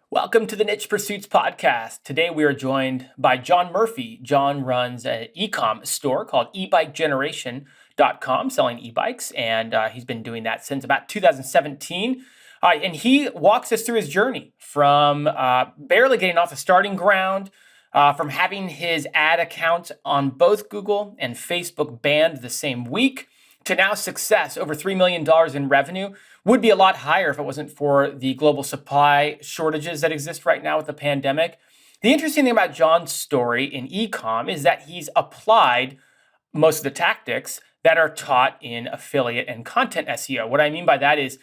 Welcome to the Niche Pursuits podcast. Today we are joined by John Murphy. John runs an e-com store called ebikegeneration.com, selling e-bikes, and he's been doing that since about 2017. And he walks us through his journey from barely getting off the starting ground, from having his ad account on both Google and Facebook banned the same week, to now success, over $3 million in revenue. Would be a lot higher if it wasn't for the global supply shortages that exist right now with the pandemic. The interesting thing about John's story in e-com is that he's applied most of the tactics that are taught in affiliate and content SEO. What I mean by that is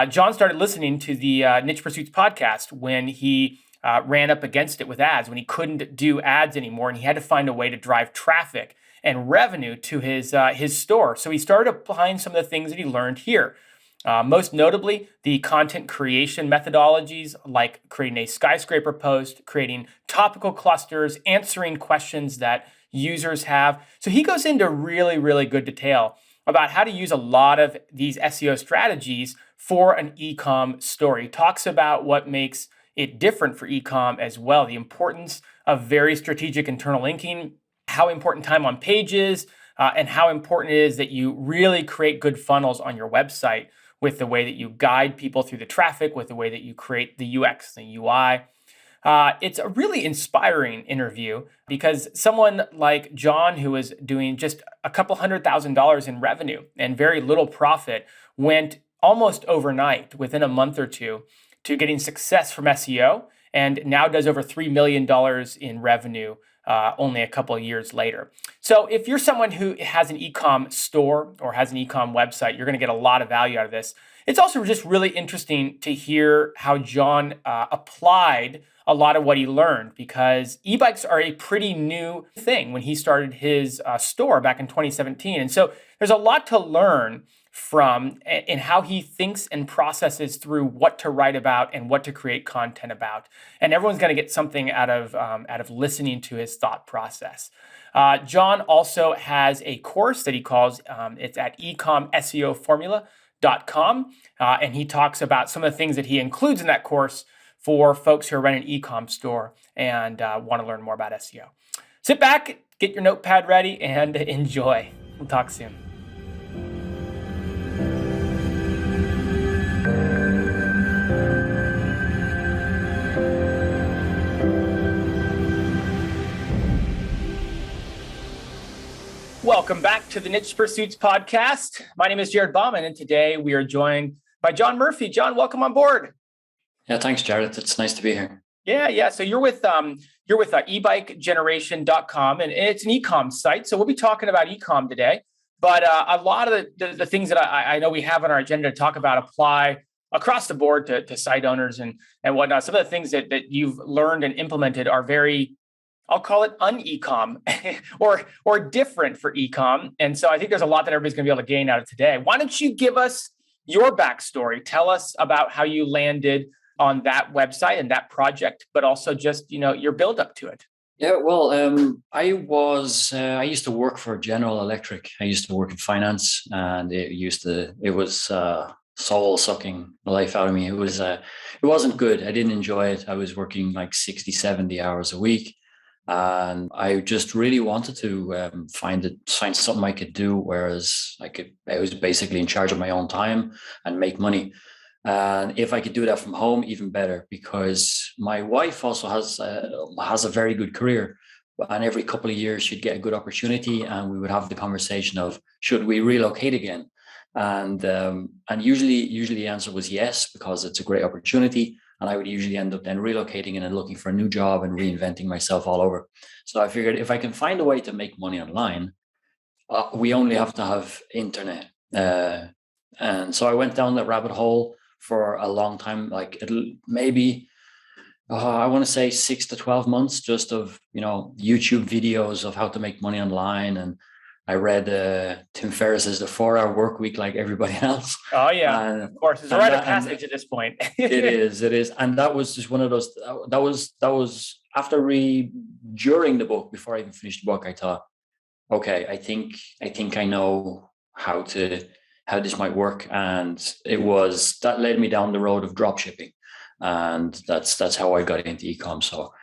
John started listening to the Niche Pursuits podcast when he ran up against it with ads, when he couldn't do ads anymore, and he had to find a way to drive traffic and revenue to his store. So he started applying some of the things that he learned here. Most notably, the content creation methodologies like creating a skyscraper post, creating topical clusters, answering questions that users have. So he goes into really, really good detail about how to use a lot of these SEO strategies for an e-com store. He talks about what makes it different for e-com as well, the importance of very strategic internal linking, how important time on page is, and how important it is that you really create good funnels on your website with the way that you guide people through the traffic, with the way that you create the UX, the UI. It's a really inspiring interview because someone like John, who was doing just a couple $100,000 in revenue and very little profit, went almost overnight, within a month or two, to getting success from SEO, and now does over $3 million in revenue only a couple of years later. So if you're someone who has an e-com store or has an e-com website, you're going to get a lot of value out of this. It's also just really interesting to hear how John applied a lot of what he learned, because e-bikes are a pretty new thing when he started his store back in 2017. And so there's a lot to learn from in how he thinks and processes through what to write about and what to create content about. And everyone's going to get something out of listening to his thought process. John also has a course that he calls, it's at ECom SEO Formula.com. And he talks about some of the things that he includes in that course for folks who are running an e-com store and want to learn more about SEO. Sit back, get your notepad ready, and enjoy. We'll talk soon. Welcome back to the Niche Pursuits podcast. My name is Jared Bauman, and today we are joined by John Murphy. John, welcome on board. Yeah, thanks, Jared. It's nice to be here. Yeah. So you're with ebikegeneration.com, and it's an e-com site. So we'll be talking about e-com today. But a lot of the things that I know we have on our agenda to talk about apply across the board to site owners and whatnot. Some of the things that you've learned and implemented are very, I'll call it un-e-com or different for e-com. And so I think there's a lot that everybody's going to be able to gain out of today. Why don't you give us your backstory? Tell us about how you landed on that website and that project, but also just, your build up to it. Yeah, well, I used to work for General Electric. I used to work in finance, and it was soul sucking the life out of me. It wasn't good. I didn't enjoy it. I was working like 60, 70 hours a week. And I just really wanted to find something I could do, whereas I was basically in charge of my own time and make money. And if I could do that from home, even better, because my wife also has a very good career. And every couple of years, she'd get a good opportunity, and we would have the conversation of, should we relocate again? And usually the answer was yes, because it's a great opportunity. And I would usually end up then relocating and then looking for a new job and reinventing myself all over. So I figured if I can find a way to make money online, we only have to have internet. And so I went down that rabbit hole for a long time, like maybe, I want to say 6 to 12 months, just of, YouTube videos of how to make money online. And I read Tim Ferriss's The 4-Hour Work Week like everybody else. Oh yeah, and of course, it's a rite of passage at this point. It is, and that was just one of those. That was during the book, before I even finished the book, I thought, okay, I think I know how this might work, and that led me down the road of dropshipping. and that's how I got into ecom. So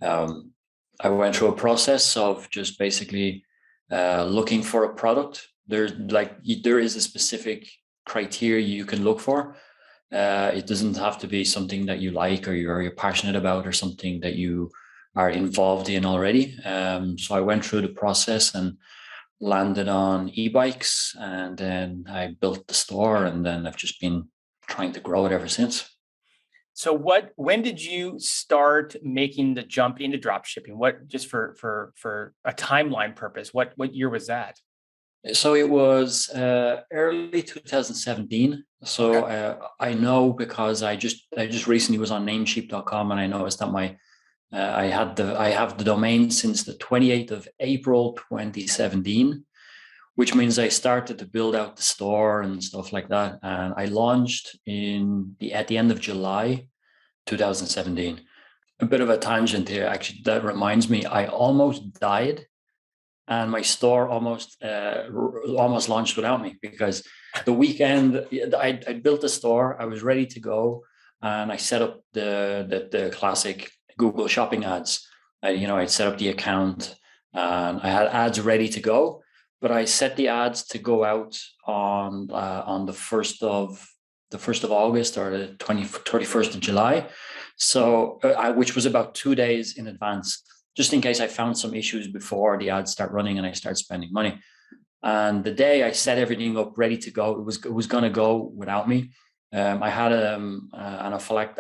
um, I went through a process of just basically looking for a product. There is a specific criteria you can look for. It doesn't have to be something that you like or you're passionate about or something that you are involved in already. So I went through the process and landed on e-bikes, and then I built the store, and then I've just been trying to grow it ever since. So when did you start making the jump into drop shipping? What, just for a timeline purpose, what year was that? So it was early 2017. Okay. So I know because I just recently was on Namecheap.com, and I noticed that I have the domain since the 28th of April 2017, which means I started to build out the store and stuff like that. And I launched at the end of July 2017. A bit of a tangent here, actually. That reminds me, I almost died, and my store almost launched without me, because the weekend I built the store, I was ready to go, and I set up the classic Google Shopping ads. I'd set up the account, and I had ads ready to go, but I set the ads to go out on the first of August, or the 31st of July. So, which was about 2 days in advance, just in case I found some issues before the ads start running and I start spending money. And the day I set everything up ready to go, it was going to go without me. I had I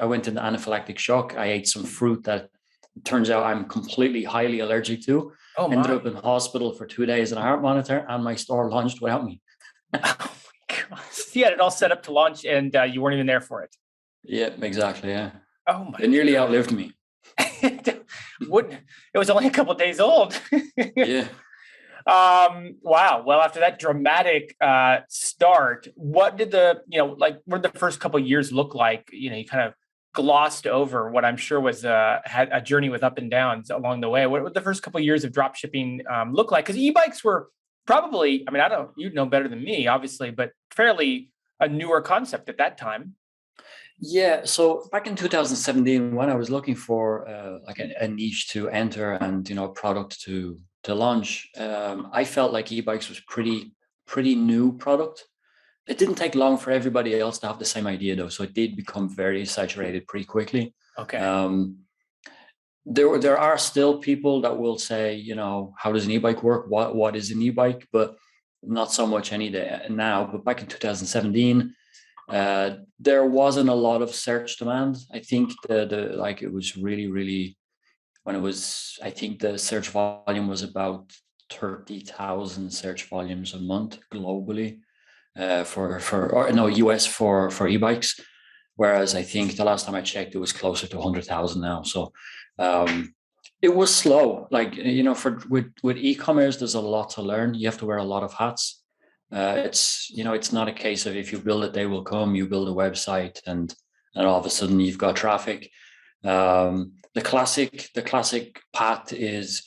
went into anaphylactic shock. I ate some fruit that it turns out I'm completely highly allergic to. Oh Ended my. up in hospital for 2 days on a heart monitor, and my store launched without me. Oh my God. You had it all set up to launch, and you weren't even there for it. Yeah, exactly. Yeah, Oh my they nearly outlived me. God. What? It was only a couple of days old. Yeah. Wow. Well, after that dramatic start, what did what did the first couple of years look like? You kind of glossed over what I'm sure was had a journey with up and downs along the way. What would the first couple of years of drop shipping look like? Because e-bikes were probably, I mean, I don't, you'd know better than me, obviously, but fairly a newer concept at that time. Yeah, so back in 2017, when I was looking for like a niche to enter, and a product to launch, I felt like e-bikes was pretty new product. It didn't take long for everybody else to have the same idea, though, so it did become very saturated pretty quickly. Okay. Um, there are still people that will say, how does an e-bike work? What is an e-bike? But not so much any day now. But back in 2017. There wasn't a lot of search demand. I think it was really when it was. I think the search volume was about 30,000 search volumes a month globally US for e-bikes. Whereas I think the last time I checked, it was closer to 100,000 now. So it was slow. Like with e-commerce, there's a lot to learn. You have to wear a lot of hats. It's not a case of if you build it, they will come. You build a website, and all of a sudden you've got traffic. The classic path is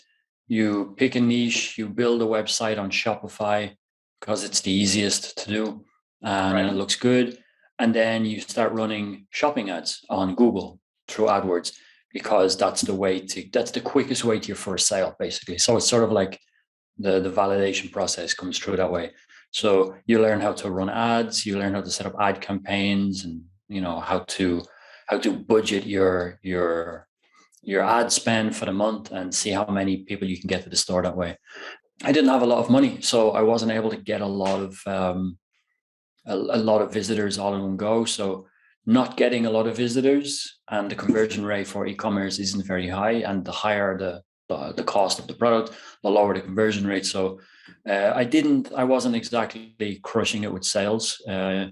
you pick a niche, you build a website on Shopify because it's the easiest to do, and Right. it looks good. And then you start running shopping ads on Google through Adwords, because that's the quickest way to your first sale, basically. So it's sort of like the validation process comes through that way. So you learn how to run ads, you learn how to set up ad campaigns, and how to budget your ad spend for the month, and see how many people you can get to the store that way. I didn't have a lot of money, so I wasn't able to get a lot of visitors all in one go. So not getting a lot of visitors, and the conversion rate for e-commerce isn't very high, and the higher the cost of the product, the lower the conversion rate. So I wasn't exactly crushing it with sales at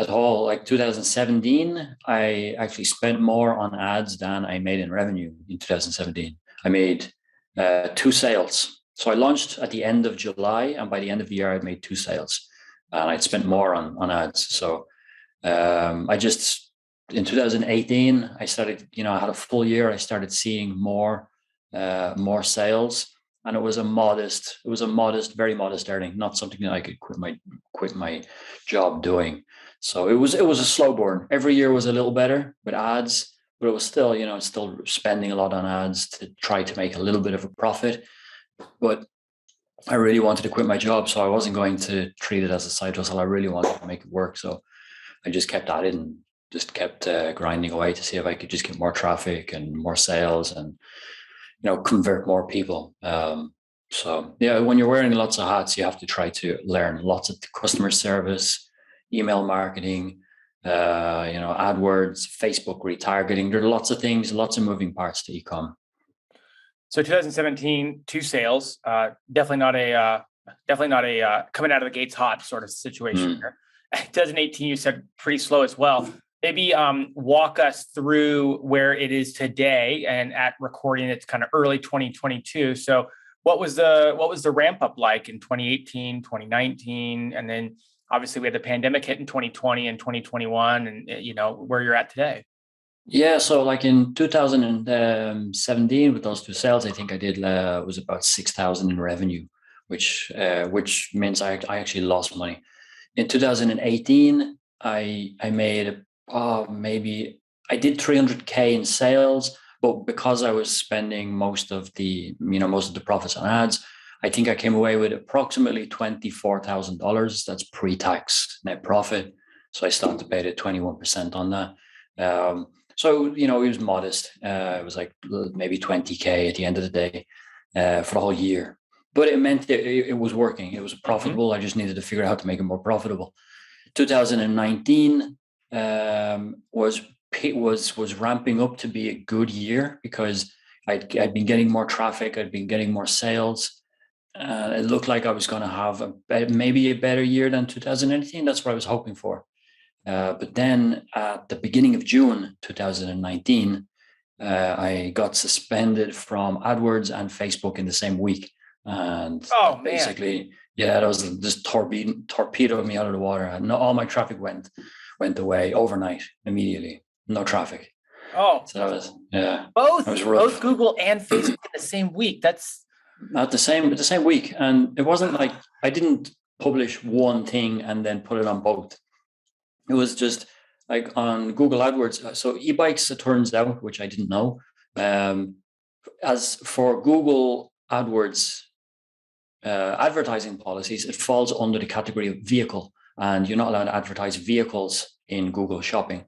all. Like 2017, I actually spent more on ads than I made in revenue in 2017. I made 2 sales. So I launched at the end of July, and by the end of the year, I'd made 2 sales, and I'd spent more on ads. So in 2018, I started, I had a full year. I started seeing more sales, and it was a modest, very modest earning, not something that I could quit my job doing. So it was a slow burn. Every year was a little better with ads, but it was still, still spending a lot on ads to try to make a little bit of a profit. But I really wanted to quit my job, so I wasn't going to treat it as a side hustle. I really wanted to make it work. So I just kept at it and just kept grinding away to see if I could just get more traffic and more sales and, convert more people. So yeah, when you're wearing lots of hats, you have to try to learn lots of customer service, email marketing, AdWords, Facebook retargeting. There are lots of things, lots of moving parts to ecom. So 2017, two sales, definitely not a coming out of the gates hot sort of situation here. 2018, you said pretty slow as well. Maybe walk us through where it is today, and at recording, it's kind of early 2022. So what was the ramp up like in 2018, 2019, and then obviously we had the pandemic hit in 2020 and 2021, and where you're at today. Yeah, so like in 2017 with those two sales, I think I did was about 6,000 in revenue, which means I actually lost money. In 2018, I made maybe I did 300K in sales, but because I was spending most of the profits on ads, I think I came away with approximately $24,000. That's pre-tax net profit. So I started to pay the 21% on that. So, it was modest. It was like maybe 20K at the end of the day for the whole year. But it meant that it was working. It was profitable. I just needed to figure out how to make it more profitable. 2019 was ramping up to be a good year because I'd been getting more traffic. I'd been getting more sales. It looked like I was going to have maybe a better year than 2018. That's what I was hoping for. But then at the beginning of June 2019, I got suspended from AdWords and Facebook in the same week. And basically, that was just torpedoed me out of the water. And all my traffic went away overnight, immediately. No traffic. Oh, so that was, yeah. Both Google and Facebook in the same week. That's at the same week. And it wasn't like I didn't publish one thing and then put it on both. It was just like on Google AdWords. So e-bikes, it turns out, which I didn't know. As for Google AdWords advertising policies, it falls under the category of vehicle, and you're not allowed to advertise vehicles in Google Shopping.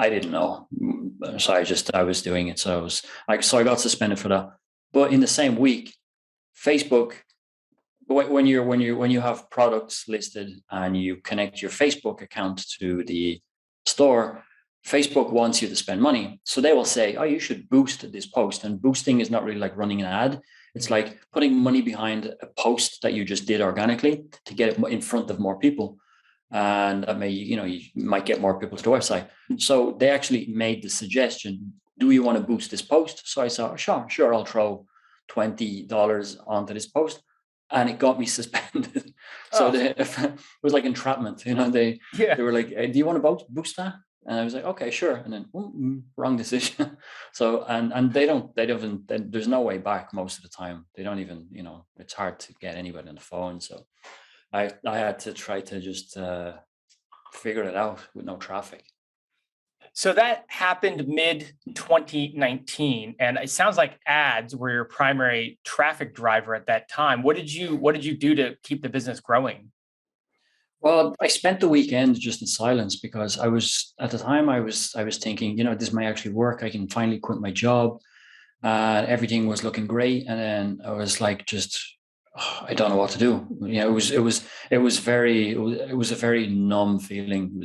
I didn't know, so I was doing it. So I got suspended for that. But in the same week, Facebook, when you have products listed and you connect your Facebook account to the store, Facebook wants you to spend money. So they will say, oh, you should boost this post. And boosting is not really like running an ad. It's like putting money behind a post that you just did organically to get it in front of more people. And that may, you might get more people to the website. So they actually made the suggestion, do you want to boost this post? So I said, sure, I'll throw $20 onto this post. And it got me suspended. So it was like entrapment. They were like, hey, do you want to boost that? And I was like, okay, sure. And then wrong decision. So and there's no way back most of the time. They don't even, it's hard to get anybody on the phone. So I had to try to just figure it out with no traffic. So that happened mid 2019, and it sounds like ads were your primary traffic driver at that time. What did you do to keep the business growing? Well, I spent the weekend just in silence because I was thinking, this might actually work. I can finally quit my job. Everything was looking great, and then I was like, I don't know what to do. It was a very numb feeling.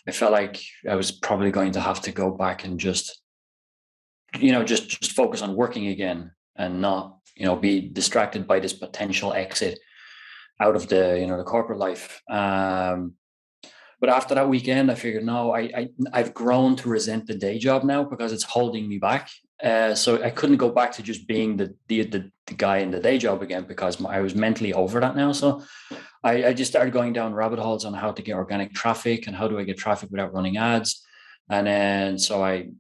I felt like I was probably going to have to go back and just focus on working again and not, be distracted by this potential exit out of the corporate life. But after that weekend, I figured, no, I've grown to resent the day job now because it's holding me back. So I couldn't go back to just being the guy in the day job again because I was mentally over that now. So I just started going down rabbit holes on how to get organic traffic and how do I get traffic without running ads. And then so I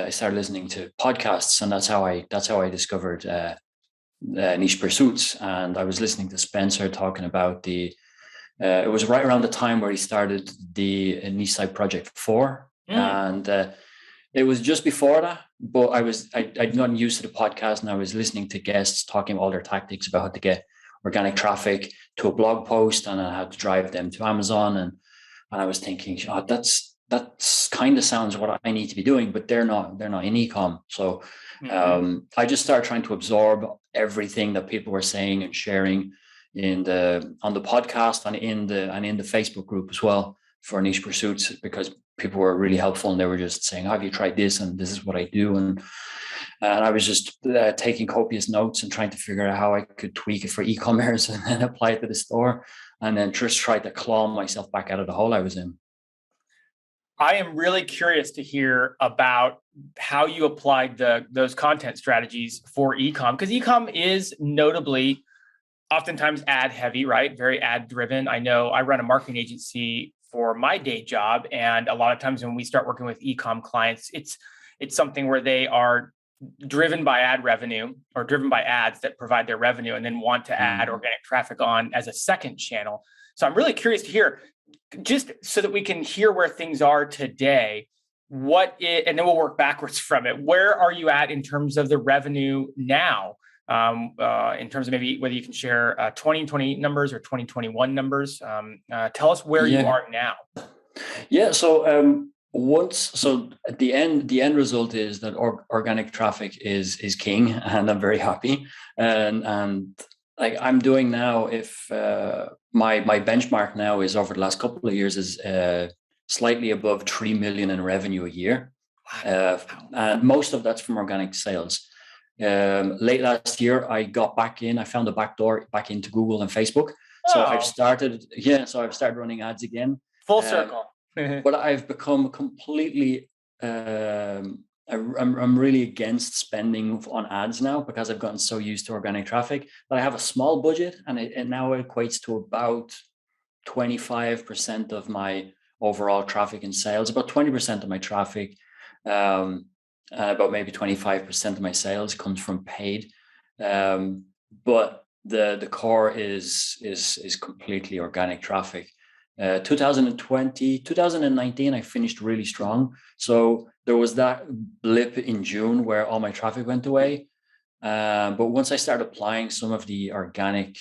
started listening to podcasts, and that's how I discovered Niche Pursuits. And I was listening to Spencer talking about the it was right around the time where he started the Niche Site Project 4. And it was just before that, but I'd gotten used to the podcast, and I was listening to guests talking about all their tactics about how to get organic traffic to a blog post and how to drive them to Amazon. And I was thinking, oh, that's kind of sounds what I need to be doing, but they're not in ecom. So I just started trying to absorb everything that people were saying and sharing on the podcast and in the Facebook group as well for Niche Pursuits, because people were really helpful, and they were just saying, have you tried this? And this is what I do. And I was just taking copious notes and trying to figure out how I could tweak it for e-commerce and then apply it to the store, and then just try to claw myself back out of the hole I was in. I am really curious to hear about how you applied those content strategies for ecom, because ecom is notably oftentimes ad heavy, right? Very ad driven. I know I run a marketing agency for my day job, and a lot of times when we start working with ecom clients, it's something where they are driven by ad revenue or driven by ads that provide their revenue, and then want to add organic traffic on as a second channel. So I'm really curious to hear, just so that we can hear where things are today, and then we'll work backwards from it. Where are you at in terms of the revenue now? In terms of maybe whether you can share 2020 numbers or 2021 numbers. Tell us where you are now. Yeah. So at the end result is that organic traffic is king, and I'm very happy. And like I'm doing now, if my benchmark now is over the last couple of years is slightly above 3 million in revenue a year. And most of that's from organic sales. Late last year, I got back in. I found a back door back into Google and Facebook. So I've started running ads again. Full circle. But I've become completely. I'm really against spending on ads now, because I've gotten so used to organic traffic that I have a small budget, and it now equates to about 25% of my overall traffic and sales. About 20% of my traffic. About maybe 25% of my sales comes from paid, but the core is completely organic traffic. 2019, I finished really strong. So there was that blip in June where all my traffic went away. But once I started applying some of the organic,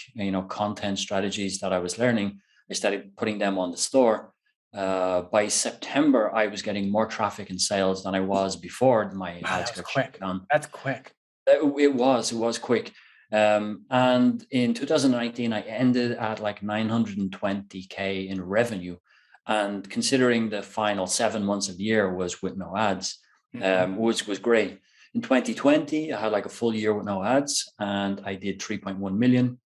content strategies that I was learning, I started putting them on the store. By September, I was getting more traffic and sales than I was before my ads got shut down. That's quick. It was quick. And in 2019, I ended at like 920K in revenue. And considering the final 7 months of the year was with no ads, which was great. In 2020, I had like a full year with no ads, and I did 3.1 million.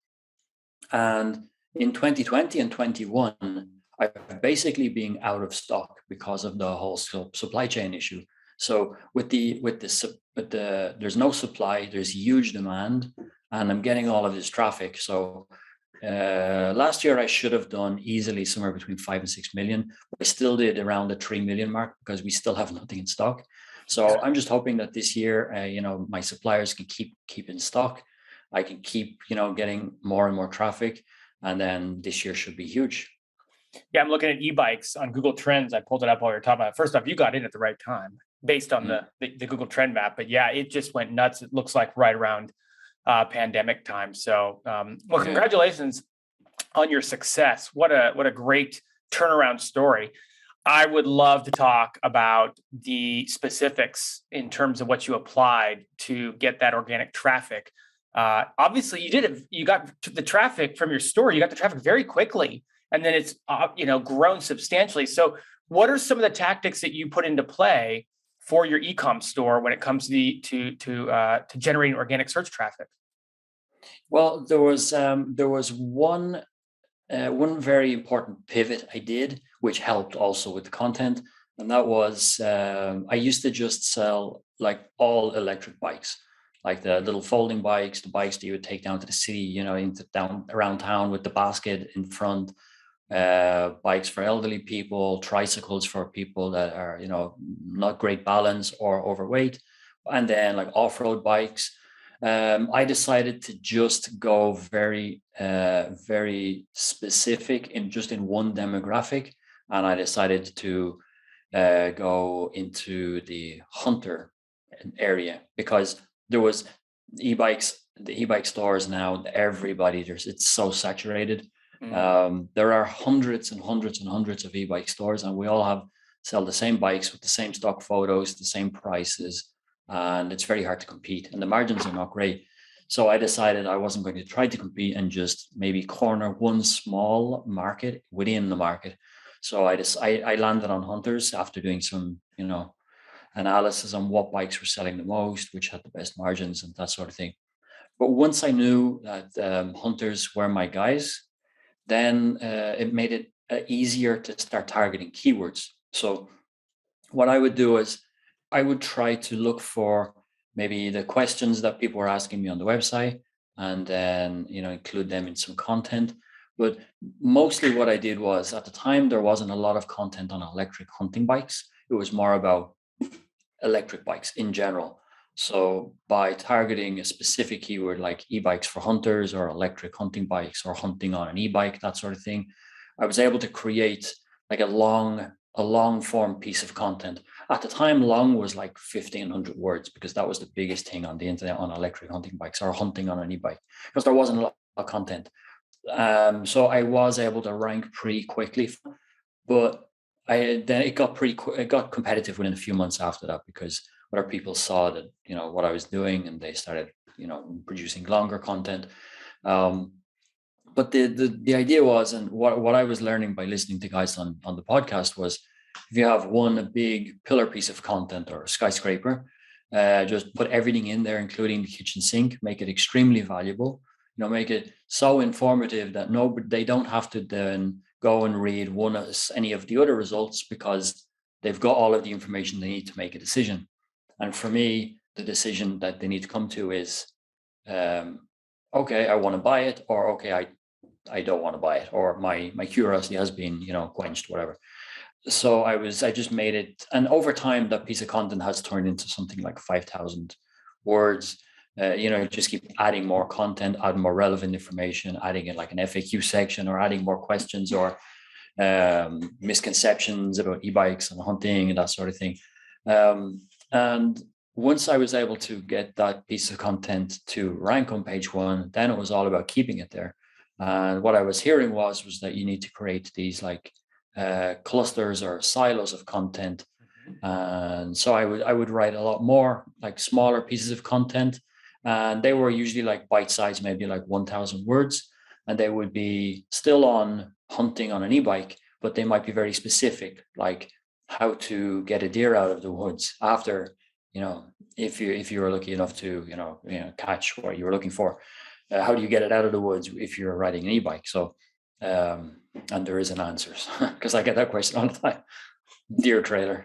And in 2020 and 21, I've basically been out of stock because of the whole supply chain issue. So there's no supply, there's huge demand, and I'm getting all of this traffic. So last year I should have done easily somewhere between 5 and 6 million. I still did around the 3 million mark because we still have nothing in stock. So I'm just hoping that this year, my suppliers can keep in stock. I can keep, getting more and more traffic, and then this year should be huge. Yeah, I'm looking at e-bikes on Google Trends. I pulled it up while we were talking about it. First off, you got in at the right time based on the Google Trend map. But yeah, it just went nuts. It looks like right around pandemic time. So, congratulations on your success. What a great turnaround story. I would love to talk about the specifics in terms of what you applied to get that organic traffic. Obviously, you did it. You got the traffic from your store. You got the traffic very quickly, and then it's grown substantially. So, what are some of the tactics that you put into play for your ecom store when it comes to generating organic search traffic? Well, there was one very important pivot I did, which helped also with the content, and that was I used to just sell like all electric bikes, like the little folding bikes, the bikes that you would take down to the city, down around town with the basket in front. Bikes for elderly people, tricycles for people that are not great balance or overweight, and then like off-road bikes. I decided to just go very, very specific in one demographic, and I decided to go into the hunter area because there was the e-bike stores now. It's so saturated. There are hundreds and hundreds and hundreds of e-bike stores, and we all sell the same bikes with the same stock photos, the same prices, and it's very hard to compete, and the margins are not great. So I decided I wasn't going to try to compete and just maybe corner one small market within the market. So I landed on hunters after doing some, analysis on what bikes were selling the most, which had the best margins and that sort of thing. But once I knew that hunters were my guys, then it made it easier to start targeting keywords. So what I would do is I would try to look for maybe the questions that people were asking me on the website, and then include them in some content. But mostly what I did was, at the time, there wasn't a lot of content on electric hunting bikes. It was more about electric bikes in general. So by targeting a specific keyword like e-bikes for hunters or electric hunting bikes or hunting on an e-bike, that sort of thing, I was able to create like a long form piece of content. At the time, long was like 1,500 words, because that was the biggest thing on the internet on electric hunting bikes or hunting on an e-bike, because there wasn't a lot of content. So I was able to rank pretty quickly, but it got competitive within a few months after that, because other people saw that what I was doing, and they started producing longer content. But the idea was, and what I was learning by listening to guys on the podcast was, if you have one big pillar piece of content or a skyscraper, just put everything in there, including the kitchen sink, make it extremely valuable, make it so informative that they don't have to then go and read any of the other results, because they've got all of the information they need to make a decision. And for me, the decision that they need to come to is, okay, I want to buy it, or okay, I don't want to buy it, or my curiosity has been quenched, whatever. So I just made it, and over time that piece of content has turned into something like 5,000 words. Just keep adding more content, add more relevant information, adding it like an FAQ section, or adding more questions or misconceptions about e-bikes and hunting and that sort of thing. And once I was able to get that piece of content to rank on page one, then it was all about keeping it there. And what I was hearing was that you need to create these like clusters or silos of content. And so I would write a lot more like smaller pieces of content, and they were usually like bite size, maybe like 1,000 words, and they would be still on hunting on an e-bike, but they might be very specific, like how to get a deer out of the woods after, if you were lucky enough to catch what you were looking for. How do you get it out of the woods if you're riding an e-bike? So and there isn't answers, because I get that question all the time. Deer trailer.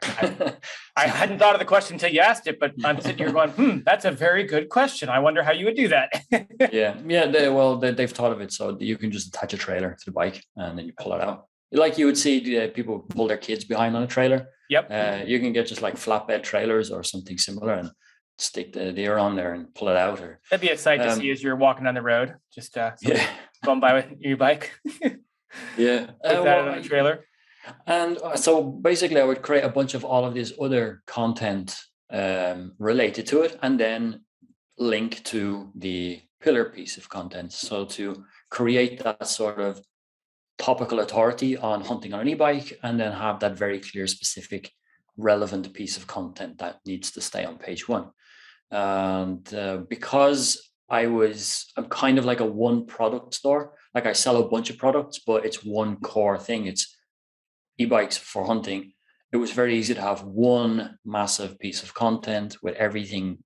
I hadn't thought of the question until you asked it, but I'm sitting here going, that's a very good question. I wonder how you would do that. Yeah. They've thought of it, so you can just attach a trailer to the bike and then you pull it out. Like you would see people pull their kids behind on a trailer. Yep. You can get just like flatbed trailers or something similar and stick the deer on there and pull it out. Or that'd be a sight to see as you're walking down the road, just going by with your bike. Yeah. Put that on a trailer. And so basically I would create a bunch of all of this other content related to it, and then link to the pillar piece of content. So to create that sort of topical authority on hunting on an e-bike, and then have that very clear, specific, relevant piece of content that needs to stay on page one. And because I'm kind of like a one product store, like I sell a bunch of products, but it's one core thing. It's e-bikes for hunting. It was very easy to have one massive piece of content with everything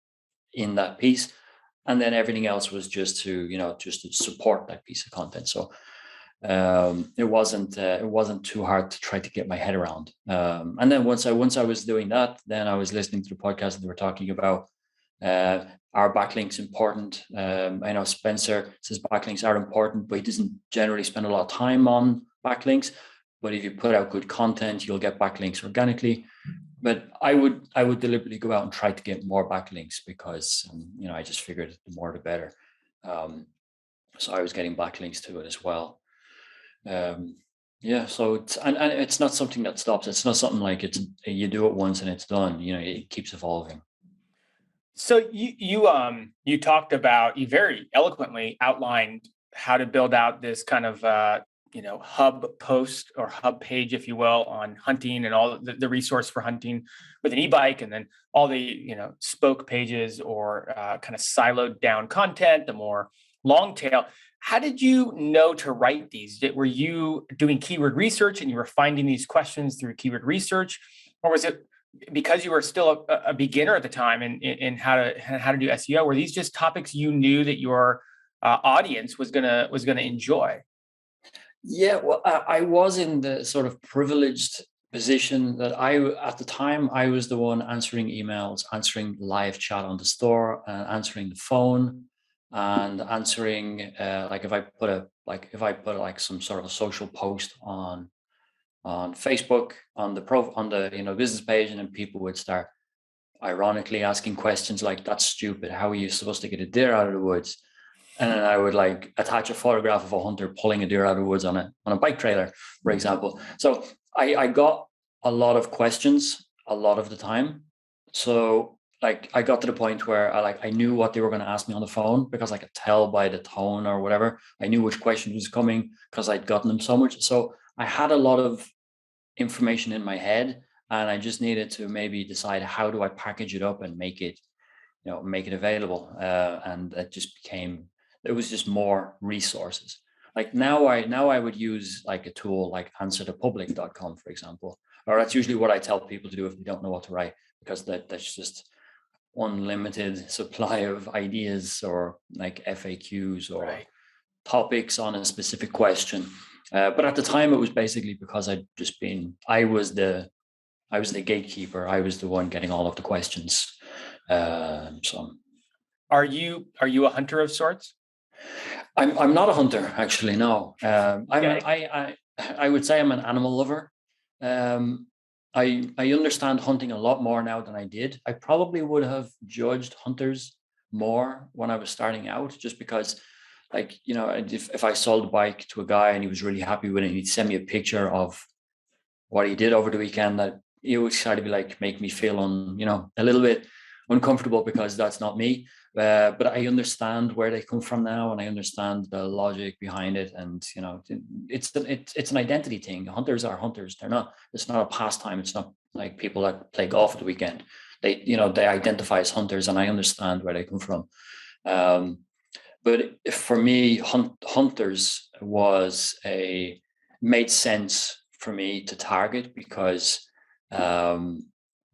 in that piece, and then everything else was just to support that piece of content. So it wasn't too hard to try to get my head around. And then once I was doing that, then I was listening to the podcast, and they were talking about are backlinks important? I know Spencer says backlinks are important, but he doesn't generally spend a lot of time on backlinks. But if you put out good content, you'll get backlinks organically. but I would deliberately go out and try to get more backlinks because I just figured the more the better. Um, so I was getting backlinks to it as well. Um, yeah, so and it's not something that stops. It's not something like it's you do it once and it's done. It keeps evolving. So you talked about, you very eloquently outlined how to build out this kind of hub post or hub page, if you will, on hunting and all the resource for hunting with an e-bike, and then all the spoke pages or kind of siloed down content, the more long tail. How did you know to write these? Were you doing keyword research and you were finding these questions through keyword research, or was it because you were still a beginner at the time in how to do SEO? Were these just topics you knew that your audience was gonna enjoy? Yeah, well, I was in the sort of privileged position that at the time, I was the one answering emails, answering live chat on the store, answering the phone, and answering like if I put like some sort of a social post on Facebook on the business page, and then people would start ironically asking questions like, "That's stupid. How are you supposed to get a deer out of the woods?" And then I would like attach a photograph of a hunter pulling a deer out of the woods on a bike trailer, for example. So I got a lot of questions a lot of the time. So like I got to the point where I knew what they were going to ask me on the phone because I could tell by the tone or whatever. I knew which question was coming because I'd gotten them so much. So I had a lot of information in my head, and I just needed to maybe decide how do I package it up and make it available. And it was just more resources. Like now I would use like a tool like answerthepublic.com, for example, or that's usually what I tell people to do if they don't know what to write, because that's just unlimited supply of ideas or like FAQs or Right. topics on a specific question. But at the time, it was basically because I was the gatekeeper. I was the one getting all of the questions. So Are you a hunter of sorts? I'm not a hunter, actually. No, Okay. I would say I'm an animal lover. Um, I understand hunting a lot more now than I did. I probably would have judged hunters more when I was starting out, just because, like, if I sold a bike to a guy and he was really happy with it, and he'd send me a picture of what he did over the weekend, that it would kind of be like make me feel a little bit uncomfortable because that's not me. But I understand where they come from now, and I understand the logic behind it. And it's an identity thing. Hunters are hunters. They're not. It's not a pastime. It's not like people that play golf at the weekend. They identify as hunters, and I understand where they come from. Um, but for me, hunters made sense for me to target because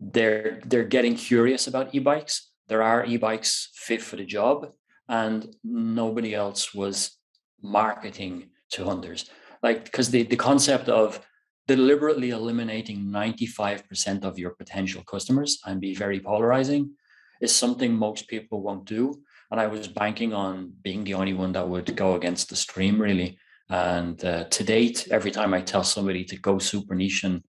they're getting curious about e-bikes. There are e-bikes fit for the job, and nobody else was marketing to hunters. Like, because the concept of deliberately eliminating 95% of your potential customers and be very polarizing is something most people won't do. And I was banking on being the only one that would go against the stream, really. And to date, every time I tell somebody to go super niche and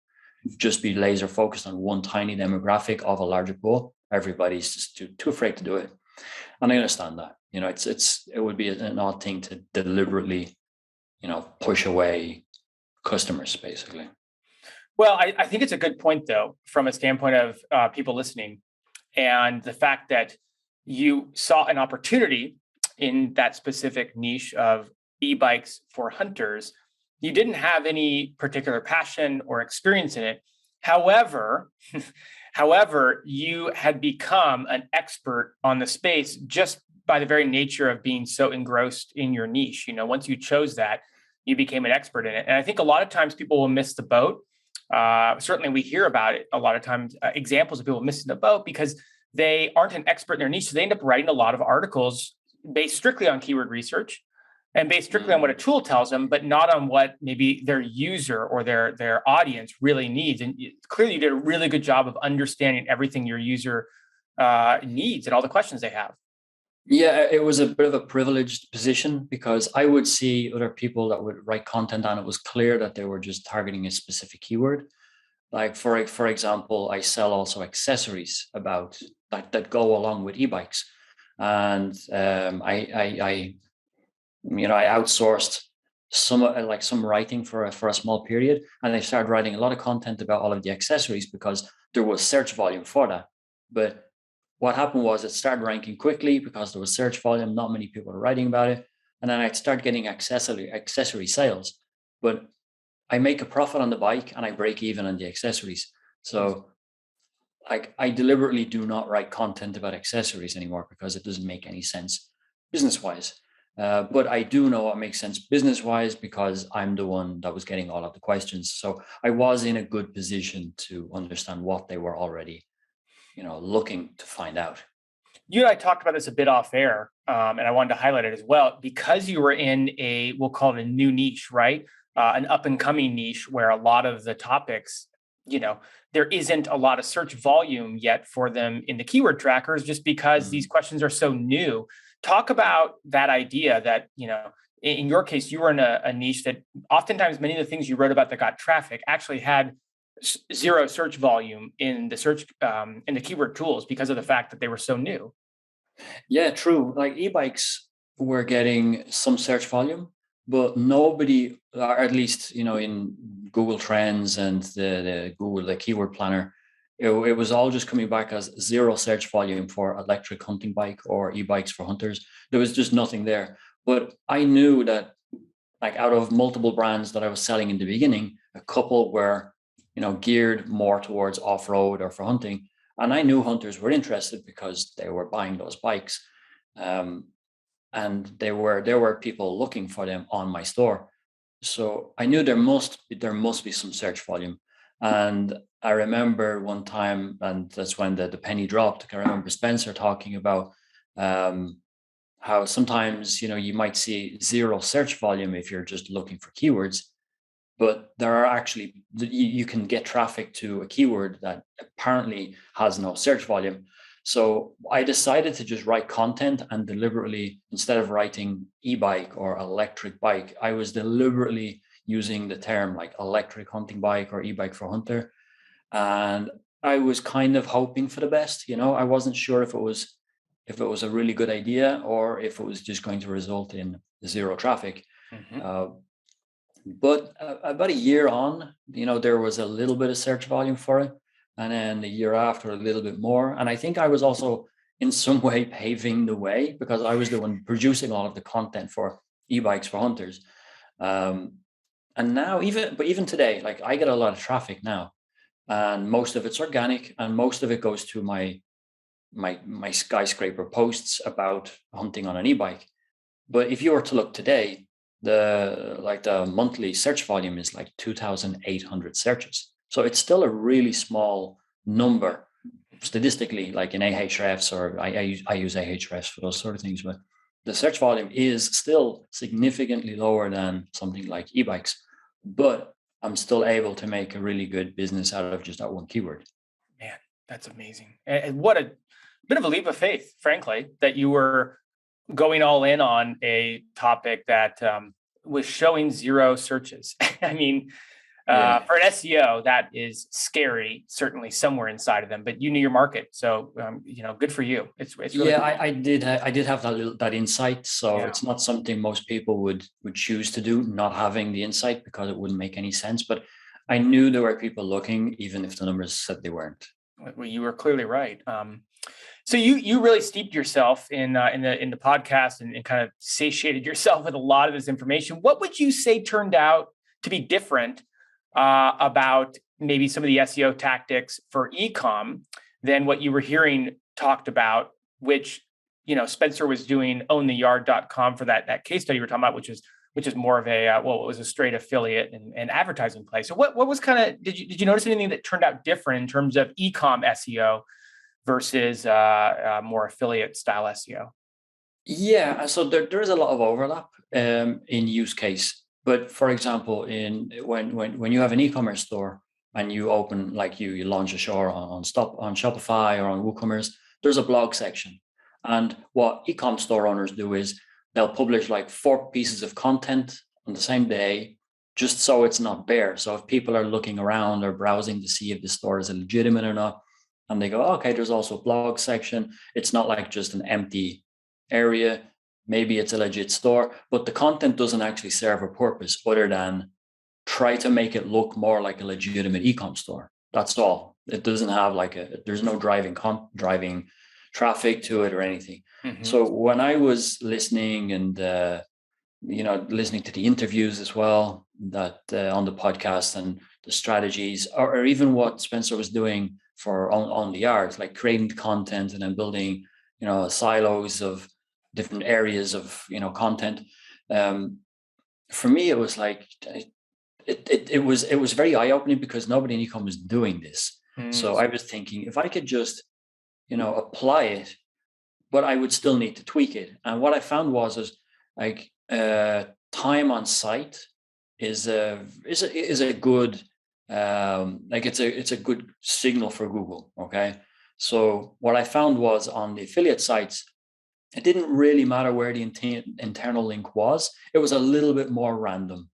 just be laser focused on one tiny demographic of a larger pool, everybody's just too afraid to do it. And I understand that. It would be an odd thing to deliberately, push away customers, basically. Well, I think it's a good point, though, from a standpoint of people listening, and the fact that you saw an opportunity in that specific niche of e-bikes for hunters. You didn't have any particular passion or experience in it. However, however, you had become an expert on the space just by the very nature of being so engrossed in your niche. Once you chose that, you became an expert in it. And I think a lot of times people will miss the boat. Certainly, we hear about it a lot of times, examples of people missing the boat because they aren't an expert in their niche. So they end up writing a lot of articles based strictly on keyword research and based strictly on what a tool tells them, but not on what maybe their user or their audience really needs. And clearly, you did a really good job of understanding everything your user needs and all the questions they have. Yeah, it was a bit of a privileged position because I would see other people that would write content and it was clear that they were just targeting a specific keyword. like for example, I sell also accessories about that go along with e-bikes, and I outsourced some writing for a small period, and I started writing a lot of content about all of the accessories because there was search volume for that. But what happened was it started ranking quickly because there was search volume, not many people were writing about it, and then I'd start getting accessory sales. But I make a profit on the bike and I break even on the accessories. So like I deliberately do not write content about accessories anymore because it doesn't make any sense business wise. But I do know what makes sense business wise because I'm the one that was getting all of the questions. So I was in a good position to understand what they were already, looking to find out. You and I talked about this a bit off air, and I wanted to highlight it as well because you were in we'll call it a new niche, right? An up and coming niche where a lot of the topics, there isn't a lot of search volume yet for them in the keyword trackers just because these questions are so new. Talk about that idea that, in your case, you were in a niche that oftentimes many of the things you wrote about that got traffic actually had zero search volume in the search in the keyword tools because of the fact that they were so new. Yeah, true. Like e-bikes were getting some search volume, but nobody, or at least, in Google Trends and the keyword planner, it was all just coming back as zero search volume for electric hunting bike or e-bikes for hunters. There was just nothing there. But I knew that like out of multiple brands that I was selling in the beginning, a couple were, geared more towards off-road or for hunting. And I knew hunters were interested because they were buying those bikes. Um, and there were people looking for them on my store. So I knew there must be some search volume. And I remember one time, and that's when the penny dropped. I remember Spencer talking about um, how sometimes you might see zero search volume if you're just looking for keywords, but there are actually you can get traffic to a keyword that apparently has no search volume. So I decided to just write content, and deliberately, instead of writing e-bike or electric bike, I was deliberately using the term like electric hunting bike or e-bike for hunter. And I was kind of hoping for the best. I wasn't sure if it was a really good idea or if it was just going to result in zero traffic. Mhm. Uh, but about a year on, there was a little bit of search volume for it. And then the year after, a little bit more. And I think I was also in some way paving the way because I was the one producing all of the content for e-bikes for hunters. Um, and now even today, like I get a lot of traffic now, and most of it's organic and most of it goes to my skyscraper posts about hunting on an e-bike. But if you were to look today, the monthly search volume is like 2,800 searches. So it's still a really small number statistically, like in Ahrefs, or I use Ahrefs for those sort of things. But the search volume is still significantly lower than something like e-bikes. But I'm still able to make a really good business out of just that one keyword. Man, that's amazing. And what a bit of a leap of faith, frankly, that you were going all in on a topic that was showing zero searches. I mean, Yeah. for an SEO, that is scary, certainly somewhere inside of them, but you knew your market. So, good for you. It's really Yeah, cool. I did have that insight. So Yeah. it's not something most people would choose to do, not having the insight, because it wouldn't make any sense. But I knew there were people looking, even if the numbers said they weren't. Well, you were clearly right. So you really steeped yourself in the podcast and kind of satiated yourself with a lot of this information. What would you say turned out to be different about maybe some of the SEO tactics for ecom than what you were hearing talked about, which Spencer was doing owntheyard.com for that case study you were talking about, which is more of a it was a straight affiliate and advertising play. So what was kind of did you notice anything that turned out different in terms of ecom SEO versus more affiliate style SEO? Yeah, so there is a lot of overlap in use case. But for example, in when you have an e-commerce store and you open, like you launch a store on Shopify or on WooCommerce, there's a blog section. And what e-com store owners do is they'll publish like 4 pieces of content on the same day, just so it's not bare. So if people are looking around or browsing to see if the store is legitimate or not, and they go, okay, there's also a blog section. It's not like just an empty area. Maybe it's a legit store, but the content doesn't actually serve a purpose other than try to make it look more like a legitimate ecom store. That's all. It doesn't have like there's no driving traffic to it or anything. Mm-hmm. So when I was listening and listening to the interviews as well that on the podcast and the strategies, or even what Spencer was doing for on the art, like creating the content and then building, silos of different areas of content. For me, it was like it was very eye opening because nobody in ecom was doing this. So I was thinking if I could just apply it, but I would still need to tweak it. And what I found is like time on site is a good like it's a good signal for Google. Okay, so what I found was on the affiliate sites, it didn't really matter where the internal link was. It was a little bit more random.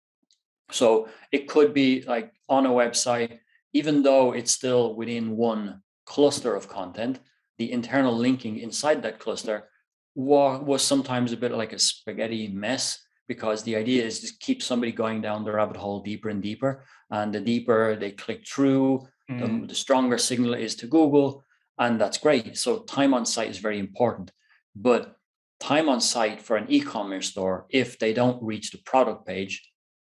So it could be like on a website, even though it's still within one cluster of content, the internal linking inside that cluster was sometimes a bit like a spaghetti mess, because the idea is to keep somebody going down the rabbit hole deeper and deeper. And the deeper they click through, the stronger signal is to Google. And that's great. So time on site is very important. But time on site for an e-commerce store, if they don't reach the product page,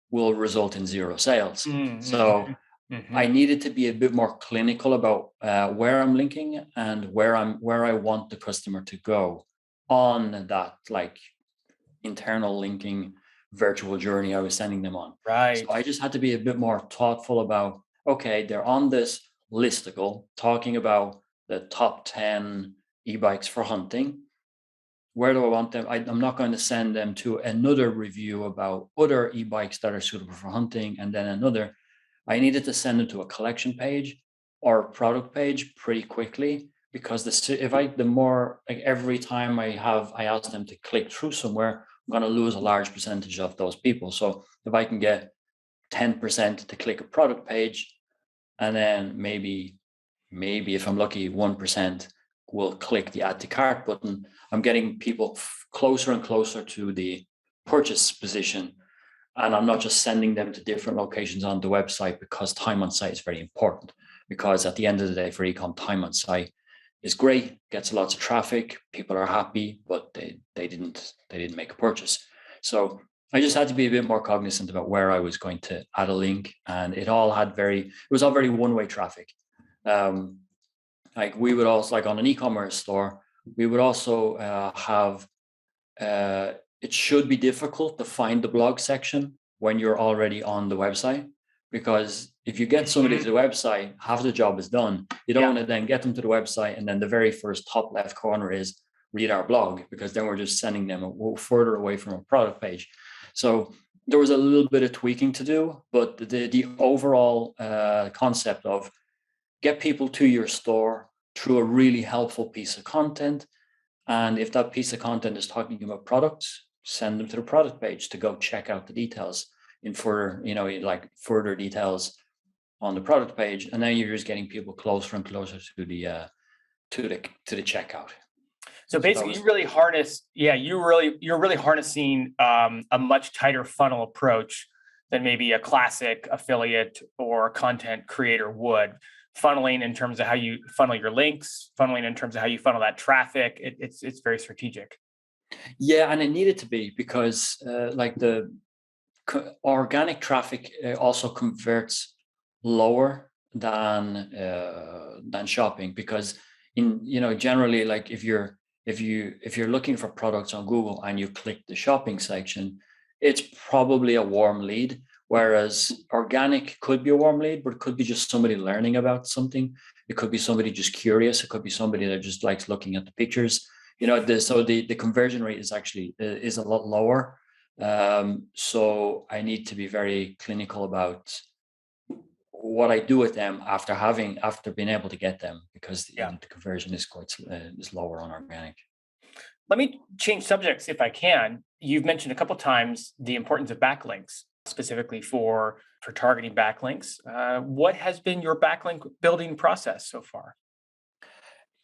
will result in zero sales. So I needed to be a bit more clinical about where I'm linking and where I want the customer to go on that like internal linking virtual journey I was sending them on. Right. So I just had to be a bit more thoughtful about, okay, they're on this listicle talking about the top 10 e-bikes for hunting. Where do I want them? I'm not going to send them to another review about other e-bikes that are suitable for hunting, and then another. I needed to send them to a collection page or product page pretty quickly, because the more like every time I ask them to click through somewhere, I'm going to lose a large percentage of those people. So if I can get 10% to click a product page, and then maybe if I'm lucky, 1% will click the add to cart button, I'm getting people closer and closer to the purchase position. And I'm not just sending them to different locations on the website, because time on site is very important. Because at the end of the day, for ecom, time on site is great, gets lots of traffic, people are happy, but they didn't make a purchase. So I just had to be a bit more cognizant about where I was going to add a link, and it was all very one-way traffic. Like we would also, like on an e-commerce store, we would also have it should be difficult to find the blog section when you're already on the website, because if you get somebody to the website, half the job is done. You don't want to then get them to the website and then the very first top left corner is read our blog, because then we're just sending them further away from a product page. So there was a little bit of tweaking to do, but the overall concept of get people to your store through a really helpful piece of content. And if that piece of content is talking about products, send them to the product page to go check out the details in further, further details on the product page. And then you're just getting people closer and closer to the checkout. So basically, you're really harnessing a much tighter funnel approach than maybe a classic affiliate or content creator would. Funneling in terms of how you funnel your links, funneling in terms of how you funnel that traffic. It's very strategic. Yeah, and it needed to be, because like the organic traffic also converts lower than shopping, because generally, like if you're looking for products on Google and you click the shopping section, it's probably a warm lead. Whereas organic could be a warm lead, but it could be just somebody learning about something. It could be somebody just curious. It could be somebody that just likes looking at the pictures. So the conversion rate is actually is a lot lower. So I need to be very clinical about what I do with them after being able to get them, because the conversion is is lower on organic. Let me change subjects if I can. You've mentioned a couple times the importance of backlinks specifically for targeting backlinks. What has been your backlink building process so far?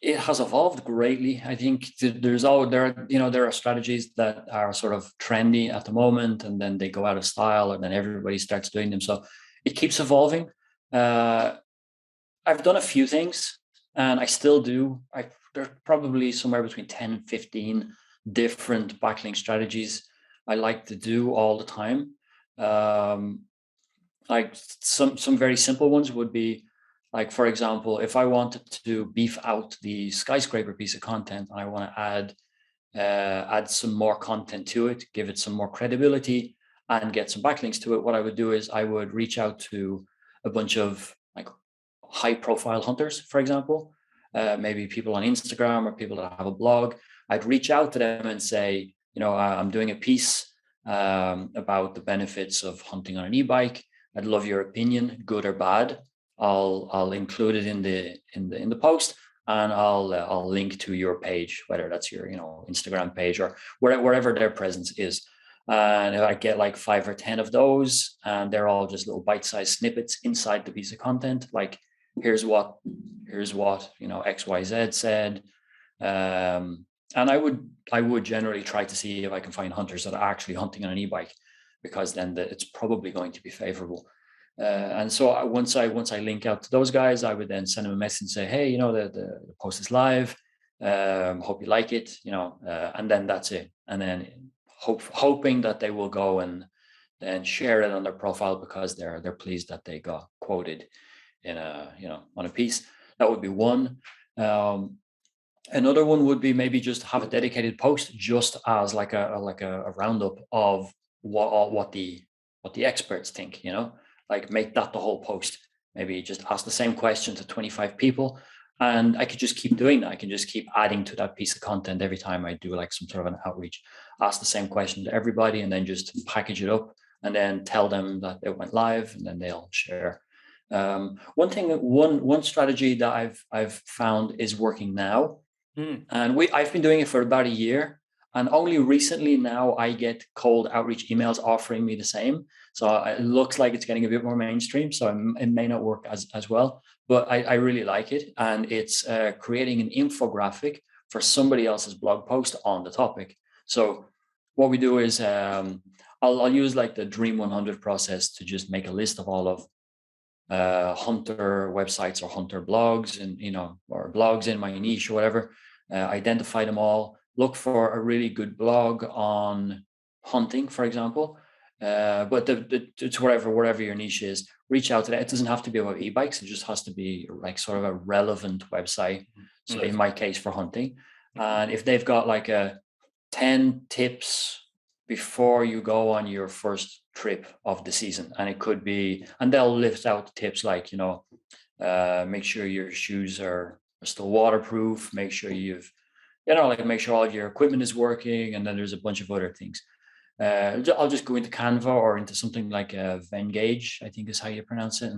It has evolved greatly. I think there are strategies that are sort of trendy at the moment, and then they go out of style, and then everybody starts doing them. So it keeps evolving. Uh, I've done a few things, and I still do. There's probably somewhere between 10 and 15 different backlink strategies I like to do all the time. Um, like some very simple ones would be, like, for example, if I wanted to beef out the skyscraper piece of content and I want to add some more content to it, give it some more credibility, and get some backlinks to it, what I would do is I would reach out to a bunch of like high profile hunters, for example, maybe people on Instagram or people that have a blog. I'd reach out to them and say, I'm doing a piece about the benefits of hunting on an e-bike. I'd love your opinion, good or bad. I'll include it in the post, and I'll link to your page, whether that's your Instagram page or wherever their presence is. And I get like 5 or 10 of those, and they're all just little bite-sized snippets inside the piece of content. Like, here's what XYZ said. And I would generally try to see if I can find hunters that are actually hunting on an e-bike, because then it's probably going to be favorable. And so once I link out to those guys, I would then send them a message and say, hey, the post is live. Hope you like it, and then that's it. And then hoping that they will go and then share it on their profile because they're pleased that they got quoted in on a piece. That would be one. Another one would be maybe just have a dedicated post just as like a roundup of what the experts think, like make that the whole post. Maybe just ask the same question to 25 people, and I could just keep doing that. I can just keep adding to that piece of content every time I do like some sort of an outreach. Ask the same question to everybody, and then just package it up, and then tell them that it went live, and then they'll share. One strategy that I've found is working now, and I've been doing it for about a year, and only recently now I get cold outreach emails offering me the same. So it looks like it's getting a bit more mainstream. So it may not work as well, but I really like it, and it's creating an infographic for somebody else's blog post on the topic. So what we do is I'll use like the Dream 100 process to just make a list of all of hunter websites or hunter blogs, and or blogs in my niche or whatever. Identify them all, look for a really good blog on hunting, for example. But it's wherever your niche is, reach out to that. It doesn't have to be about e-bikes. It just has to be like sort of a relevant website. So in my case, for hunting. And if they've got like 10 tips before you go on your first trip of the season, and it could be, and they'll lift out tips like, make sure your shoes are still waterproof, make sure make sure all of your equipment is working, and then there's a bunch of other things. I'll just go into Canva or into something like Venngage, I think is how you pronounce it,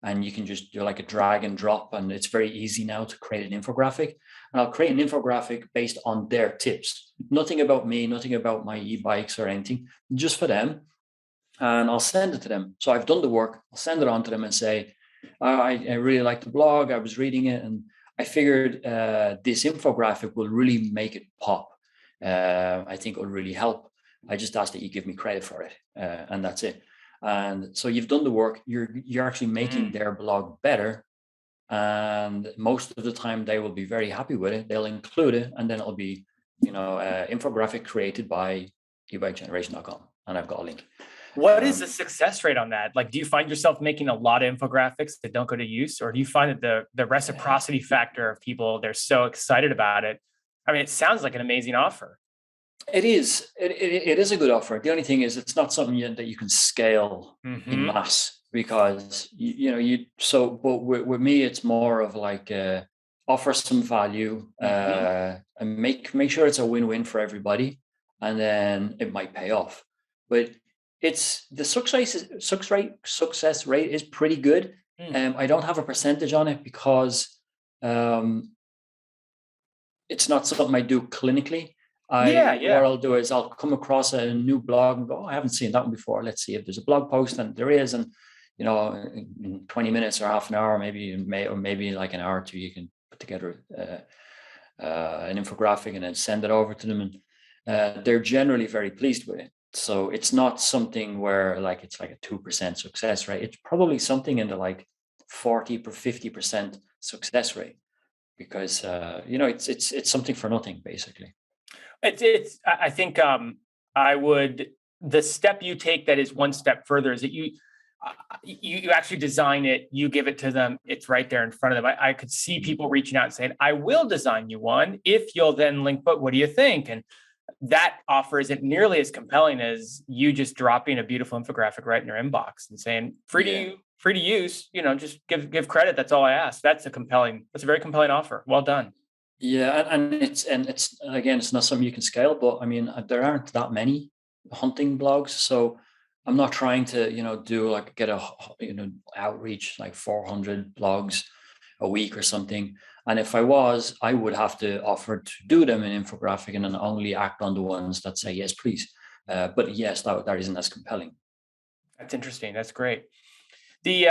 and you can just do like a drag and drop, and it's very easy now to create an infographic. And I'll create an infographic based on their tips, nothing about me, nothing about my e-bikes or anything, just for them. And I'll send it to them. So I've done the work. I'll send it on to them and say, I really like the blog. I was reading it, and I figured this infographic will really make it pop. I think it will really help. I just ask that you give me credit for it, and that's it. And so you've done the work. You're actually making their blog better, and most of the time they will be very happy with it. They'll include it, and then it'll be, infographic created by ebikegeneration.com, and I've got a link. What is the success rate on that? Like, do you find yourself making a lot of infographics that don't go to use, or do you find that the reciprocity factor of people, they're so excited about it? I mean, it sounds like an amazing offer. It is. It is a good offer. The only thing is, it's not something that you can scale in mass, because But with me, it's more of like offer some value, and make sure it's a win-win for everybody, and then it might pay off. But it's the success rate is pretty good. I don't have a percentage on it because it's not something I do clinically. Yeah. What I'll do is I'll come across a new blog and go, oh, I haven't seen that one before. Let's see if there's a blog post, and there is. And in 20 minutes or half an hour, maybe like an hour or two, you can put together an infographic and then send it over to them, and they're generally very pleased with it. So it's not something where like it's like a 2% success rate. It's probably something in the like 40 or 50% success rate, because it's something for nothing basically. I think I would, the step you take that is one step further is that you actually design it, you give it to them, it's right there in front of them. I could see people reaching out and saying, I will design you one if you'll then link, but what do you think? And that offer isn't nearly as compelling as you just dropping a beautiful infographic right in your inbox and saying, free to use, just give credit. That's all I ask. That's a very compelling offer. Well done. Yeah, and it's again, it's not something you can scale, but I mean, there aren't that many hunting blogs, so I'm not trying to, do like get a, outreach like 400 blogs a week or something. And if I was, I would have to offer to do them in infographic and then only act on the ones that say yes, please. But yes, that isn't as compelling. That's interesting. That's great. The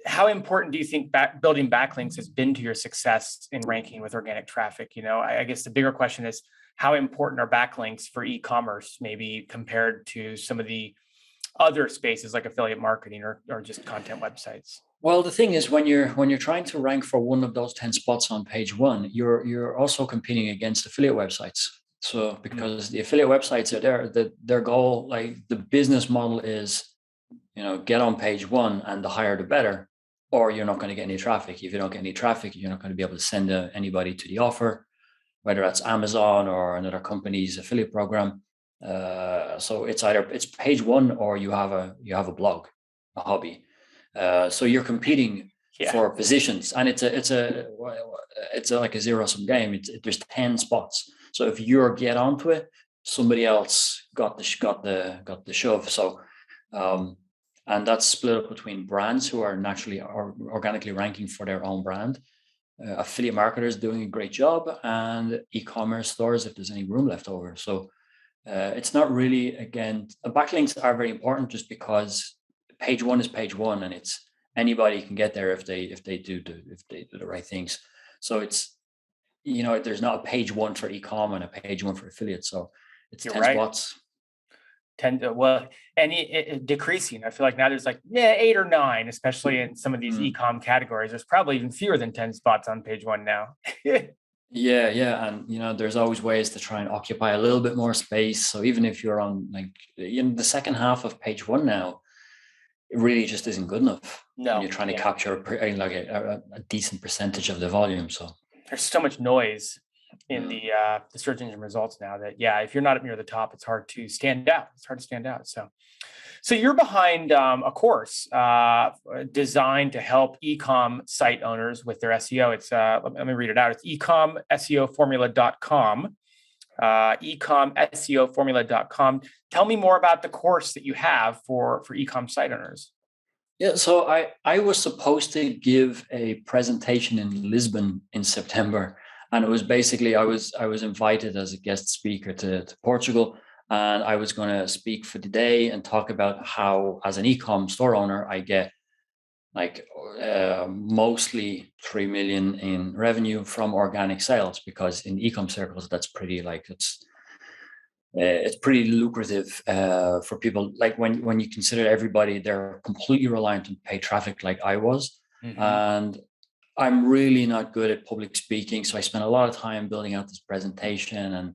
how important do you think building backlinks has been to your success in ranking with organic traffic? I guess the bigger question is, how important are backlinks for e-commerce, maybe compared to some of the other spaces like affiliate marketing or just content websites? Well, the thing is, when you're trying to rank for one of those 10 spots on page one, you're also competing against affiliate websites. So because the affiliate websites are there, their goal, like the business model is, get on page one, and the higher the better, or you're not going to get any traffic. If you don't get any traffic, you're not going to be able to send anybody to the offer, whether that's Amazon or another company's affiliate program. So it's page one, or you have a blog, a hobby. So you're competing for positions, and it's like a zero sum game. There's 10 spots. So if you get onto it, somebody else got the shove. So and that's split up between brands who are naturally or organically ranking for their own brand, affiliate marketers doing a great job, and e-commerce stores if there's any room left over. So it's not really, again, backlinks are very important just because page one is page one, and it's anybody can get there if they do the right things. So it's, there's not a page one for e-com and a page one for affiliate. So it's 10 spots. Decreasing. I feel like now there's like 8 or 9, especially in some of these e-com categories. There's probably even fewer than 10 spots on page one now. Yeah, and there's always ways to try and occupy a little bit more space. So even if you're on the second half of page one now, it really just isn't good enough. No, you're trying to capture a decent percentage of the volume. So there's so much noise in the search engine results now that if you're not up near the top, it's hard to stand out. So you're behind a course designed to help e-com site owners with their SEO. It's let me read it out. It's ECom SEO Formula.com. ECom SEO Formula.com. Tell me more about the course that you have for e-com site owners. Yeah, so I was supposed to give a presentation in Lisbon in September. And it was basically, I was invited as a guest speaker to Portugal, and I was going to speak for the day and talk about how, as an e-com store owner, I get mostly 3 million in revenue from organic sales, because in e-com circles, that's pretty it's pretty lucrative for people. Like when you consider everybody, they're completely reliant on paid traffic, like I was, and I'm really not good at public speaking, so I spent a lot of time building out this presentation and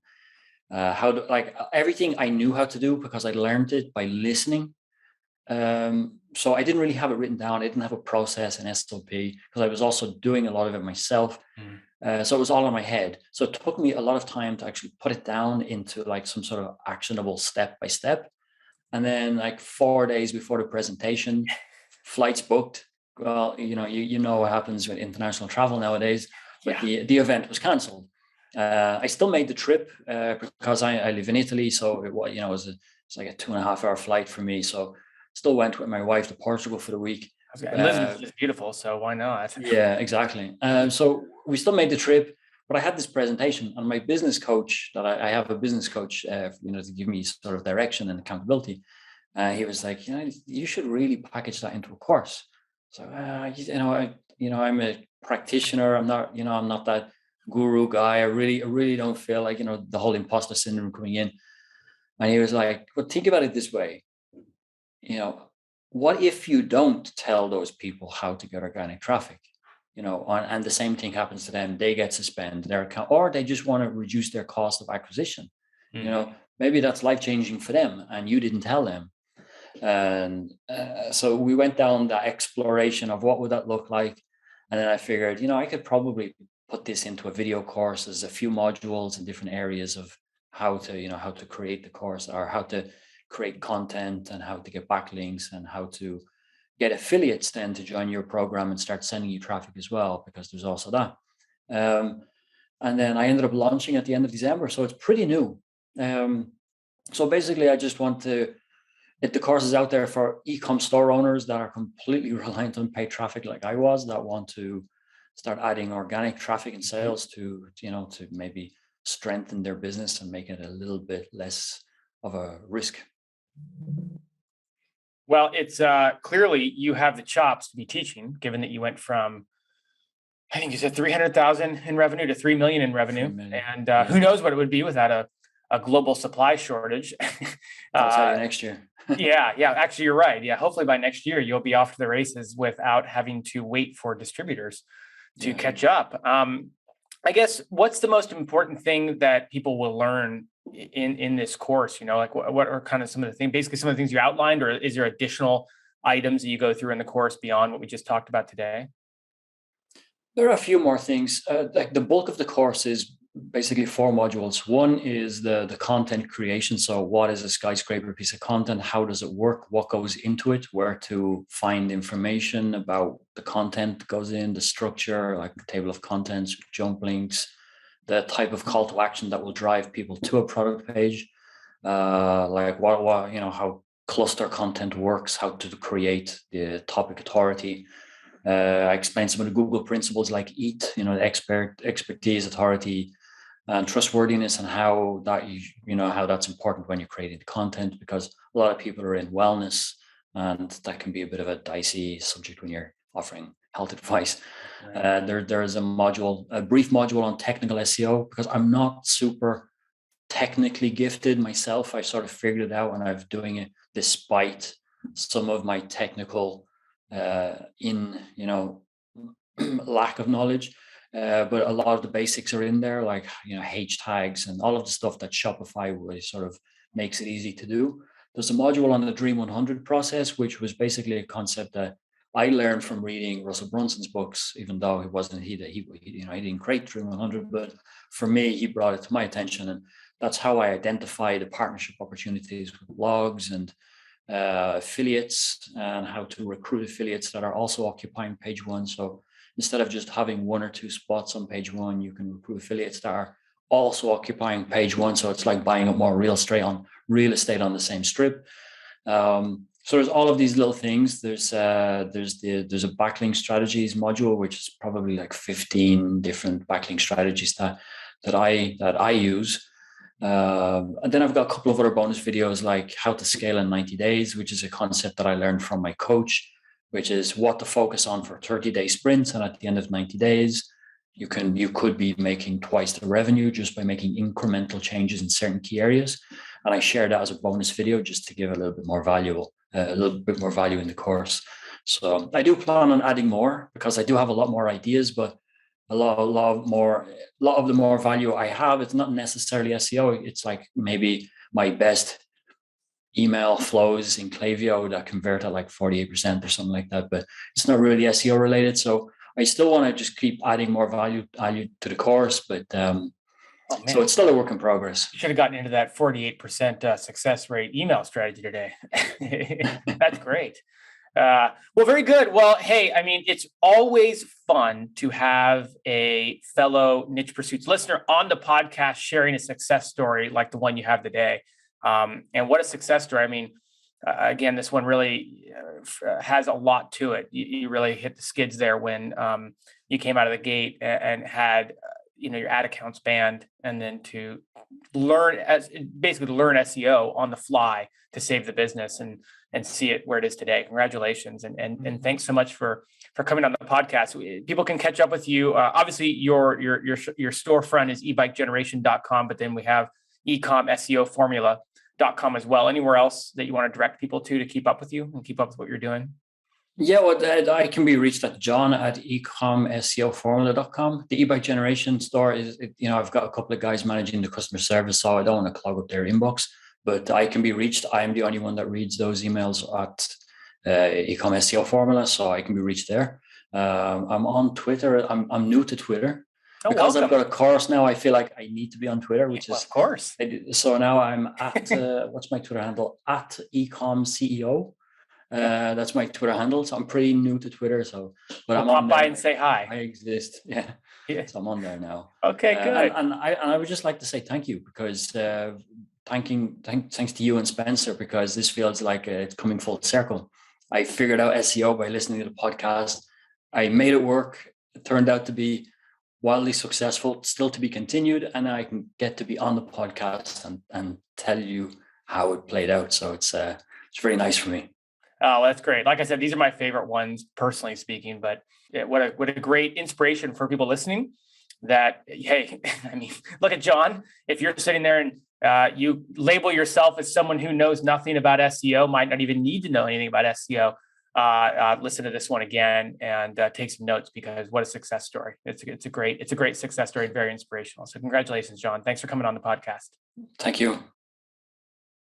everything I knew how to do because I learned it by listening. So I didn't really have it written down. I didn't have a process, an SOP, because I was also doing a lot of it myself. So it was all in my head. So it took me a lot of time to actually put it down into some sort of actionable step by step. And then 4 days before the presentation, flights booked. Well, you know what happens with international travel nowadays, but the event was cancelled. I still made the trip because I live in Italy, so it was like a 2.5 hour flight for me. So still went with my wife to Portugal for the week. Lisbon's just beautiful, so why not? Yeah, exactly. So we still made the trip. But I had this presentation, and my business coach, that I have a business coach, to give me sort of direction and accountability. He was like, you should really package that into a course. So, I'm a practitioner. I'm not that guru guy. I really don't feel like, the whole imposter syndrome coming in. And he was like, well, think about it this way. What if you don't tell those people how to get organic traffic? And the same thing happens to them. They get suspended their account, or they just want to reduce their cost of acquisition. Maybe that's life-changing for them, and you didn't tell them. And so we went down that exploration of what would that look like. And then I figured, I could probably put this into a video course. There's a few modules in different areas of how to create the course, or how to create content, and how to get backlinks, and how to get affiliates then to join your program and start sending you traffic as well, because there's also that. And then I ended up launching at the end of December. So it's pretty new. So basically, I just want to get the courses out there for e-com store owners that are completely reliant on paid traffic like I was, that want to start adding organic traffic and sales to maybe strengthen their business and make it a little bit less of a risk. Well, it's clearly you have the chops to be teaching, given that you went from, I think you said 300,000 in revenue to 3 million in revenue. 3 million. And who knows what it would be without a global supply shortage. I'll tell you next year. Yeah. Actually, you're right. Yeah. Hopefully by next year, you'll be off to the races without having to wait for distributors to catch up. I guess, what's the most important thing that people will learn in this course? Like what are kind of some of the things, basically some of the things you outlined, or is there additional items that you go through in the course beyond what we just talked about today? There are a few more things. Like the bulk of the course is basically 4 modules. One is the content creation. So what is a skyscraper piece of content? How does it work? What goes into it? Where to find information about the content that goes in, the structure, like the table of contents, jump links, the type of call to action that will drive people to a product page, like how cluster content works, how to create the topic authority. I explained some of the Google principles like EAT, expertise, authority, and trustworthiness, and how that's important when you're creating the content, because a lot of people are in wellness, and that can be a bit of a dicey subject when you're offering health advice. Right. There's a brief module on technical SEO, because I'm not super technically gifted myself. I sort of figured it out, and I'm doing it despite some of my technical lack of knowledge. But a lot of the basics are in there, like H tags and all of the stuff that Shopify really sort of makes it easy to do. There's a module on the Dream 100 process, which was basically a concept that I learned from reading Russell Brunson's books, even though he didn't create Dream 100, but for me, he brought it to my attention, and that's how I identify the partnership opportunities with blogs and affiliates, and how to recruit affiliates that are also occupying page 1. So instead of just having 1 or 2 spots on page 1, you can recruit affiliates that are also occupying page 1. So it's like buying up more real estate on the same strip. So there's all of these little things. There's a Backlink Strategies module, which is probably like 15 different backlink strategies that I use. And then I've got a couple of other bonus videos, like how to scale in 90 days, which is a concept that I learned from my coach, which is what to focus on for 30-day sprints. And at the end of 90 days, you could be making twice the revenue just by making incremental changes in certain key areas. And I share that as a bonus video just to give a little bit more value in the course. So I do plan on adding more, because I do have a lot more ideas, but a lot of the more value I have, it's not necessarily SEO. It's like maybe my best email flows in Klaviyo that convert at like 48% or something like that, but it's not really SEO related. So I still want to just keep adding more value to the course, but so it's still a work in progress. You should have gotten into that 48% success rate email strategy today. That's great. Well, very good. Well, hey, I mean, it's always fun to have a fellow Niche Pursuits listener on the podcast sharing a success story like the one you have today. And what a success story. I mean, again, this one really has a lot to it. You really hit the skids there when you came out of the gate and had your ad accounts banned, and then to basically learn SEO on the fly to save the business and see it where it is today. Congratulations. And thanks so much for coming on the podcast. People can catch up with you. Obviously your storefront is ebikegeneration.com, but then we have ECom SEO Formula.com as well. Anywhere else that you want to direct people to keep up with you and keep up with what you're doing? Yeah, well, I can be reached at john@ecomseoformula.com. The e-bike generation store I've got a couple of guys managing the customer service, so I don't want to clog up their inbox, but I can be reached. I'm the only one that reads those emails at eCom SEO Formula, so I can be reached there. I'm on Twitter. I'm new to Twitter. Because welcome. I've got a course now, I feel like I need to be on Twitter, which is, of course. So now I'm at, what's my Twitter handle? At eCom CEO. That's my Twitter handle. So I'm pretty new to Twitter. But I'm pop on by there. and say hi. I exist. Yeah. So I'm on there now. Okay, good. And I would just like to say thank you, because thanks to you and Spencer, because this feels like it's coming full circle. I figured out SEO by listening to the podcast. I made it work. It turned out to be wildly successful, still to be continued, and I can get to be on the podcast and tell you how it played out. So it's very nice for me. Oh, that's great. Like I said, these are my favorite ones, personally speaking, but what a great inspiration for people listening that, hey, I mean, look at John. If you're sitting there and you label yourself as someone who knows nothing about SEO, might not even need to know anything about SEO, listen to this one again and take some notes, because what a success story. It's a great success story and very inspirational. So congratulations, John. Thanks for coming on the podcast. Thank you.